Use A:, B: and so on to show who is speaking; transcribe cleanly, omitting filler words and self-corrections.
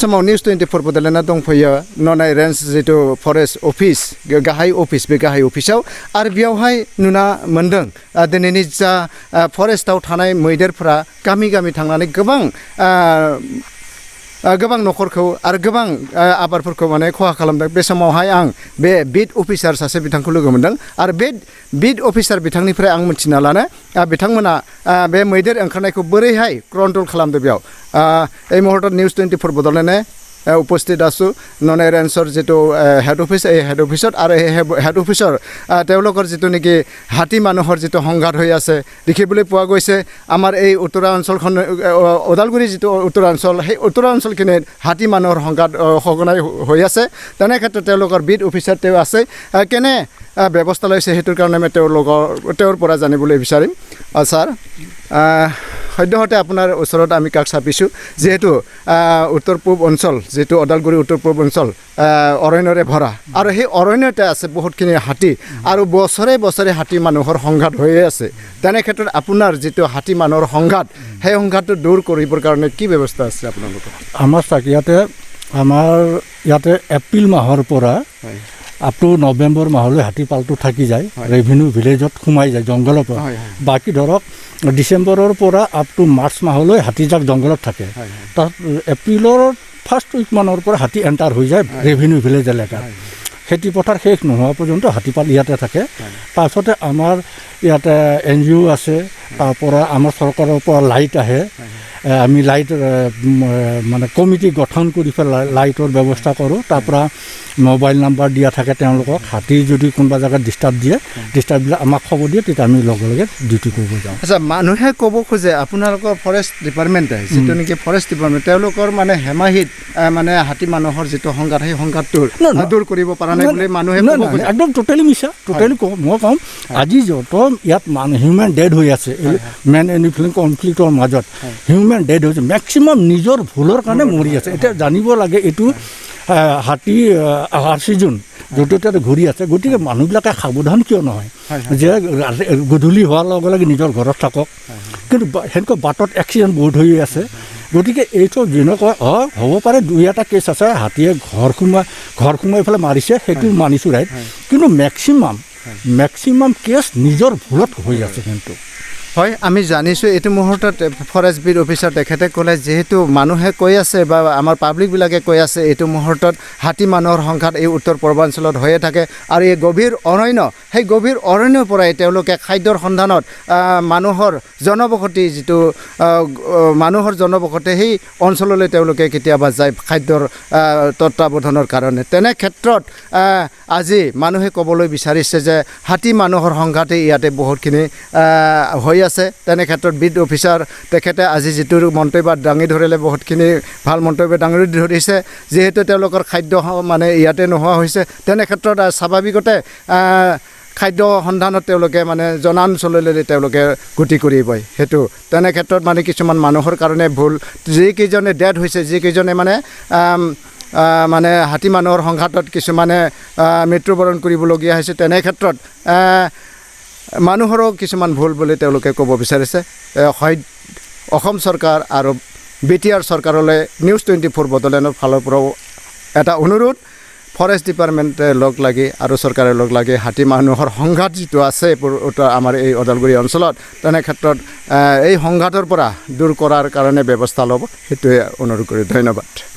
A: समाव निउस 24 बडलेण्डआ दंफैयो ननाय रेन्ज जितु फरेस्ट अफिस गाहाय अफिस बे गाहाय अफिसाव आरो बेयावहाय नुना मोनदों दिनैनि जा फरेस्टआव थानाय मैदेरफोरा गामि गामि थांनानै गोबां न'खरखौ आरो गोबां आबादफोरखौ माने खहा खालामदों बे समावहाय आं बे बिट अफिसार सासे बिथांखौ लोगो मोनदों आरो बे बिट अफिसार बिथांनिफ्राय आं मिथिना लानो बिथांमोना बे मैदेर ओंखारनायखौ बोरैहाय कन्ट्रल खालामदों बेयाव এই মুহূৰ্তত নিউজ 24 বদলেনে উপস্থিত আছোঁ ননাই ৰেঞ্চৰ যিটো হেড অফিচ এই হেড অফিচত আৰু এই হেড অফিচৰ তেওঁলোকৰ যিটো নেকি হাতী মানুহৰ যিটো সংঘাত হৈ আছে দেখিবলৈ পোৱা গৈছে আমাৰ এই উত্তৰা অঞ্চলখন ওদালগুৰি যিটো উত্তৰা অঞ্চল সেই উত্তৰা অঞ্চলখিনিত হাতী মানুহৰ সংঘাত সঘনাই হৈ আছে তেনে ক্ষেত্ৰত তেওঁলোকৰ বিট অফিচাৰ তেওঁ আছে কেনে ব্যৱস্থা লৈছে সেইটোৰ কাৰণে মই তেওঁৰ পৰা জানিবলৈ বিচাৰিম ছাৰ সদ্যহতে আপোনাৰ ওচৰত আমি কাষ চাপিছোঁ যেহেতু উত্তৰ পূব অঞ্চল যেটো ওদালগুৰি উত্তৰ পূব অঞ্চল অৰণ্যৰে ভৰা আৰু সেই অৰণ্যতে আছে বহুতখিনি হাতী আৰু বছৰে বছৰে হাতী মানুহৰ সংঘাত হৈয়ে আছে তেনে ক্ষেত্ৰত আপোনাৰ যেটো হাতী মানুহৰ সংঘাত সেই সংঘাতটো দূৰ কৰিবৰ কাৰণে কি ব্যৱস্থা আছে আপোনালোকৰ
B: আমাৰ ইয়াতে এপ্ৰিল মাহৰ পৰা আপ টু নৱেম্বৰ মাহলৈ হাতী পালটো থাকি যায় ৰেভিনিউ ভিলেজত সোমাই যায় জংঘলৰ পৰা বাকি ধৰক ডিচেম্বৰৰ পৰা আপ টু মাৰ্চ মাহলৈ হাতীজাক জংঘলত থাকে তাত এপ্ৰিলৰ ফাৰ্ষ্ট উইক মানৰ পৰা হাতী এণ্টাৰ হৈ যায় ৰেভিনিউ ভিলেজ এলেকাত খেতি পথাৰ শেষ নোহোৱা পৰ্যন্ত হাতীপাল ইয়াতে থাকে তাৰপিছতে আমাৰ ইয়াতে NGO আছে তাৰপৰা আমাৰ চৰকাৰৰ পৰা লাইট আহে আমি লাইট মানে কমিটি গঠন কৰি পেলাই লাইটৰ ব্যৱস্থা কৰোঁ তাৰপৰা মোবাইল নাম্বাৰ দিয়া থাকে তেওঁলোকক হাতী যদি কোনোবা জেগাত ডিষ্টাৰ্ব দিলে আমাক খবৰ দিয়ে তেতিয়া আমি লগে লগে ডিউটি কৰিব যাওঁ
A: আচ্ছা মানুহে ক'ব খোজে আপোনালোকৰ ফৰেষ্ট ডিপাৰ্টমেণ্টে যিটো নেকি ফৰেষ্ট ডিপাৰ্টমেণ্ট তেওঁলোকৰ মানে হেমাহিত মানে হাতী মানুহৰ যিটো সংঘাত সেই সংঘাতটো দূৰ কৰিব পৰা নাই বুলি মানুহে ক'ব খোজে
B: একদম টোটেলি মিছা টোটেলি মই ক'ম আজি যত ইয়াত হিউমেন ডেড হৈ আছে মেন এনিফিলিং কনফ্লিক্টৰ মাজত হিউমেন ডেড হৈছে মেক্সিমাম নিজৰ ভুলৰ কাৰণে মৰি আছে এতিয়া জানিব লাগে এইটো হাতী আহাৰ ছিজন য'তে ত'তে ঘূৰি আছে গতিকে মানুহবিলাকে সাৱধান কিয় নহয় যে গধূলি হোৱাৰ লগে লগে নিজৰ ঘৰত থাকক কিন্তু সেনেকুৱা বাটত এক্সিডেণ্ট বহুত হৈ আছে গতিকে এইটো যেনেকুৱা হ'ব পাৰে দুই এটা কেছ আছে হাতীয়ে ঘৰ সোমাই পেলাই মাৰিছে সেইটো মানিছোঁ ৰাইট কিন্তু মেক্সিমাম কেছ নিজৰ ভুলত হৈ আছে কিন্তু
A: হয় আমি জানিছোঁ এইটো মুহূৰ্তত ফৰেষ্ট বিট অফিচাৰ তেখেতে ক'লে যেহেতু মানুহে কৈ আছে বা আমাৰ পাব্লিকবিলাকে কৈ আছে এইটো মুহূৰ্তত হাতী মানুহৰ সংঘাত এই উত্তৰ পূৰ্বাঞ্চলত হৈয়ে থাকে আৰু এই গভীৰ অৰণ্য সেই গভীৰ অৰণ্যৰ পৰাই তেওঁলোকে খাদ্যৰ সন্ধানত মানুহৰ জনবসতি যিটো মানুহৰ জনবসতি সেই অঞ্চললৈ তেওঁলোকে কেতিয়াবা যায় খাদ্যৰ তত্ত্বাৱধানৰ কাৰণে তেনে ক্ষেত্ৰত আজি মানুহে ক'বলৈ বিচাৰিছে যে হাতী মানুহৰ সংঘাতে ইয়াতে বহুতখিনি হৈ আছে তেনে ক্ষেত্ৰত বিট অফিচাৰ তেখেতে আজি যিটো মন্তব্য দাঙি ধৰিলে বহুতখিনি ভাল মন্তব্য দাঙি ধৰিছে যেহেতু তেওঁলোকৰ খাদ্য মানে ইয়াতে নোহোৱা হৈছে তেনে ক্ষেত্ৰত স্বাভাৱিকতে খাদ্য সন্ধানত তেওঁলোকে মানে জনাঞ্চললৈ তেওঁলোকে গতি কৰিবই সেইটো তেনে ক্ষেত্ৰত মানে কিছুমান মানুহৰ কাৰণে ভুল যিকেইজনে ডেড হৈছে যিকেইজনে মানে হাতী মানুহৰ সংঘাতত কিছুমানে মৃত্যুবৰণ কৰিবলগীয়া হৈছে তেনে ক্ষেত্ৰত মানুহৰো কিছুমান ভুল বুলি তেওঁলোকে ক'ব বিচাৰিছে অসম চৰকাৰ আৰু BTR চৰকাৰলৈ নিউজ 24 বডলেণ্ডৰ ফালৰ পৰাও এটা অনুৰোধ ফৰেষ্ট ডিপাৰ্টমেণ্টে লগ লাগি আৰু চৰকাৰে লগ লাগি হাতী মানুহৰ সংঘাত যিটো আছে আমাৰ এই ওদালগুৰি অঞ্চলত তেনে ক্ষেত্ৰত এই সংঘাতৰ পৰা দূৰ কৰাৰ কাৰণে ব্যৱস্থা ল'ব সেইটোৱে অনুৰোধ কৰি ধন্যবাদ